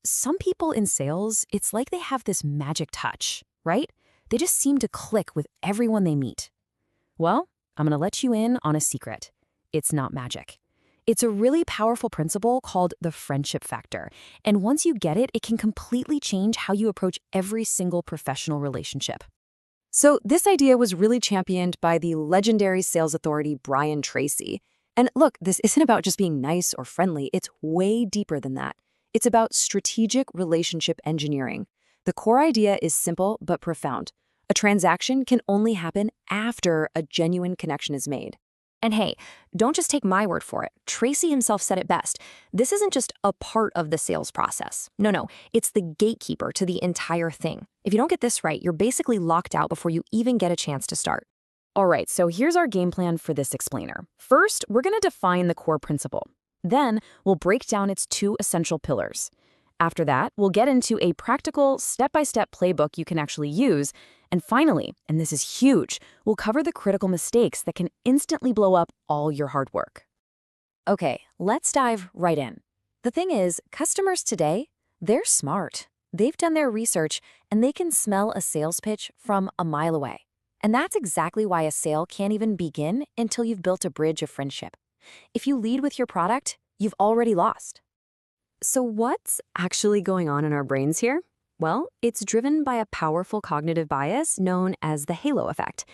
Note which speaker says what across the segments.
Speaker 1: Some people in sales, it's like they have this magic touch, right? They just seem to click with everyone they meet. Well, I'm going to let you in on a secret. It's not magic. It's a really powerful principle called the friendship factor. And once you get it, it can completely change how you approach every single professional relationship.
Speaker 2: So this idea was really championed by the legendary sales authority Brian Tracy. And look, this isn't about just being nice or friendly. It's way deeper than that. It's about strategic relationship engineering. The core idea is simple but profound. A transaction can only happen after a genuine connection is made.
Speaker 1: And hey, don't just take my word for it. Tracy himself said it best. This isn't just a part of the sales process. No, it's the gatekeeper to the entire thing. If you don't get this right, you're basically locked out before you even get a chance to start. All right, so here's our game plan for this explainer. First, we're going to define the core principle. Then, we'll break down its two essential pillars. After that, we'll get into a practical, step-by-step playbook you can actually use. And finally, and this is huge, we'll cover the critical mistakes that can instantly blow up all your hard work. Okay, let's dive right in. The thing is, customers today, they're smart. They've done their research, and they can smell a sales pitch from a mile away. And that's exactly why a sale can't even begin until you've built a bridge of friendship. If you lead with your product, you've already lost.
Speaker 2: So what's actually going on in our brains here? Well, it's driven by a powerful cognitive bias known as the halo effect.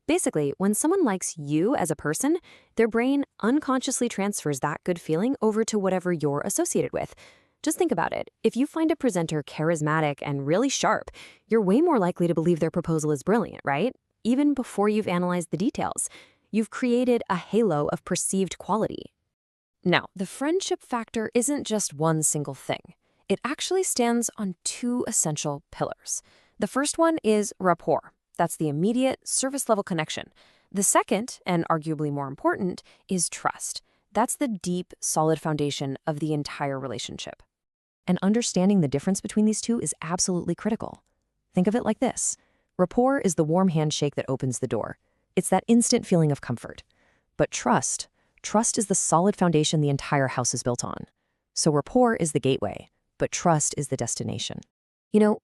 Speaker 2: Basically, when someone likes you as a person, their brain unconsciously transfers that good feeling over to whatever you're associated with. Just think about it. If you find a presenter charismatic and really sharp, you're way more likely to believe their proposal is brilliant, right? Even before you've analyzed the details. You've created a halo of perceived quality. Now, the friendship factor isn't just one single thing. It actually stands on two essential pillars. The first one is rapport. That's the immediate service-level connection. The second, and arguably more important, is trust. That's the deep, solid foundation of the entire relationship. And understanding the difference between these two is absolutely critical. Think of it like this. Rapport is the warm handshake that opens the door. It's that instant feeling of comfort. But trust is the solid foundation the entire house is built on. So rapport is the gateway, but trust is the destination.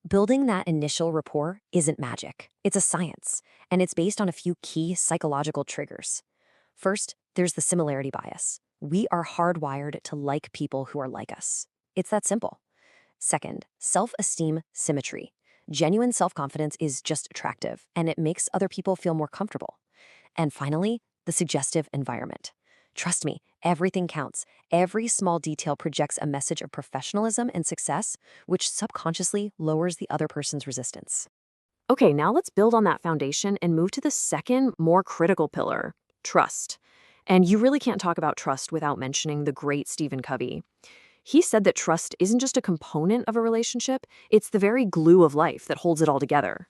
Speaker 1: Building that initial rapport isn't magic. It's a science, and it's based on a few key psychological triggers. First, there's the similarity bias. We are hardwired to like people who are like us. It's that simple. Second, self-esteem symmetry. Genuine self-confidence is just attractive, and it makes other people feel more comfortable. And finally, the suggestive environment. Trust me, everything counts. Every small detail projects a message of professionalism and success, which subconsciously lowers the other person's resistance.
Speaker 2: Okay, now let's build on that foundation and move to the second, more critical pillar, trust. And you really can't talk about trust without mentioning the great Stephen Covey. He said that trust isn't just a component of a relationship, it's the very glue of life that holds it all together.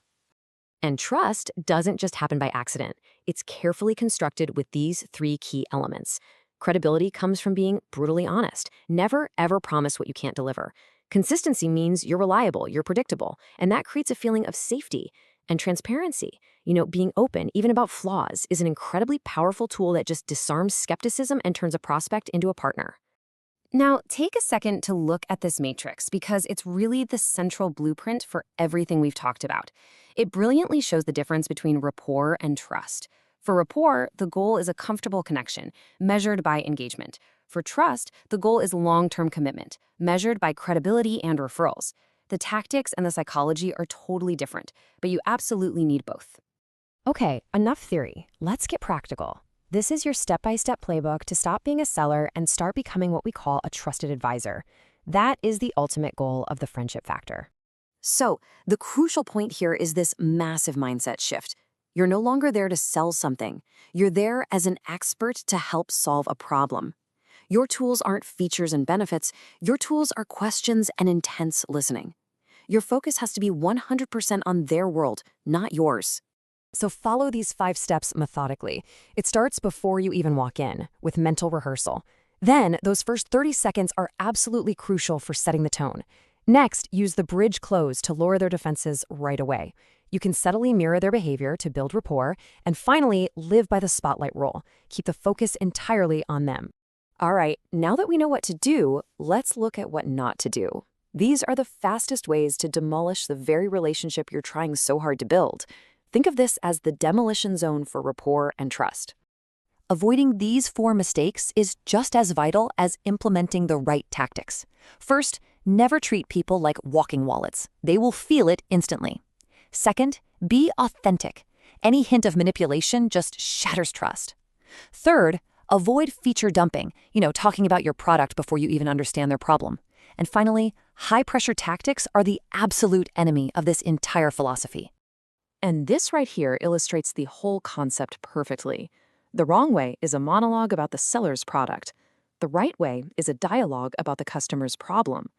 Speaker 1: And trust doesn't just happen by accident. It's carefully constructed with these three key elements. Credibility comes from being brutally honest. Never, ever promise what you can't deliver. Consistency means you're reliable, you're predictable, and that creates a feeling of safety. And transparency, being open, even about flaws, is an incredibly powerful tool that just disarms skepticism and turns a prospect into a partner. Now, take a second to look at this matrix because it's really the central blueprint for everything we've talked about. It brilliantly shows the difference between rapport and trust. For rapport, the goal is a comfortable connection, measured by engagement. For trust, the goal is long-term commitment, measured by credibility and referrals. The tactics and the psychology are totally different, but you absolutely need both. Okay, enough theory. Let's get practical. This is your step-by-step playbook to stop being a seller and start becoming what we call a trusted advisor. That is the ultimate goal of the friendship factor. So, the crucial point here is this massive mindset shift. You're no longer there to sell something. You're there as an expert to help solve a problem. Your tools aren't features and benefits. Your tools are questions and intense listening. Your focus has to be 100% on their world, not yours. So follow these 5 steps methodically. It starts before you even walk in, with mental rehearsal. Then, those first 30 seconds are absolutely crucial for setting the tone. Next, use the bridge close to lower their defenses right away. You can subtly mirror their behavior to build rapport. And finally, live by the spotlight rule. Keep the focus entirely on them. All right, now that we know what to do, let's look at what not to do.
Speaker 2: These are the fastest ways to demolish the very relationship you're trying so hard to build. Think of this as the demolition zone for rapport and trust. Avoiding these 4 mistakes is just as vital as implementing the right tactics. First, never treat people like walking wallets. They will feel it instantly. Second, be authentic. Any hint of manipulation just shatters trust. Third, avoid feature dumping, talking about your product before you even understand their problem. And finally, high-pressure tactics are the absolute enemy of this entire philosophy.
Speaker 1: And this right here illustrates the whole concept perfectly. The wrong way is a monologue about the seller's product. The right way is a dialogue about the customer's problem.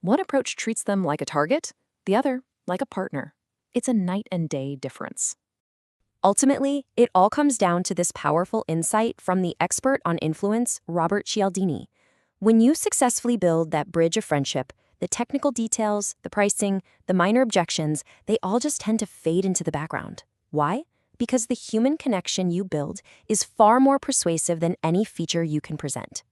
Speaker 1: One approach treats them like a target, the other like a partner. It's a night and day difference.
Speaker 2: Ultimately, it all comes down to this powerful insight from the expert on influence, Robert Cialdini. When you successfully build that bridge of friendship, the technical details, the pricing, the minor objections, they all just tend to fade into the background. Why? Because the human connection you build is far more persuasive than any feature you can present.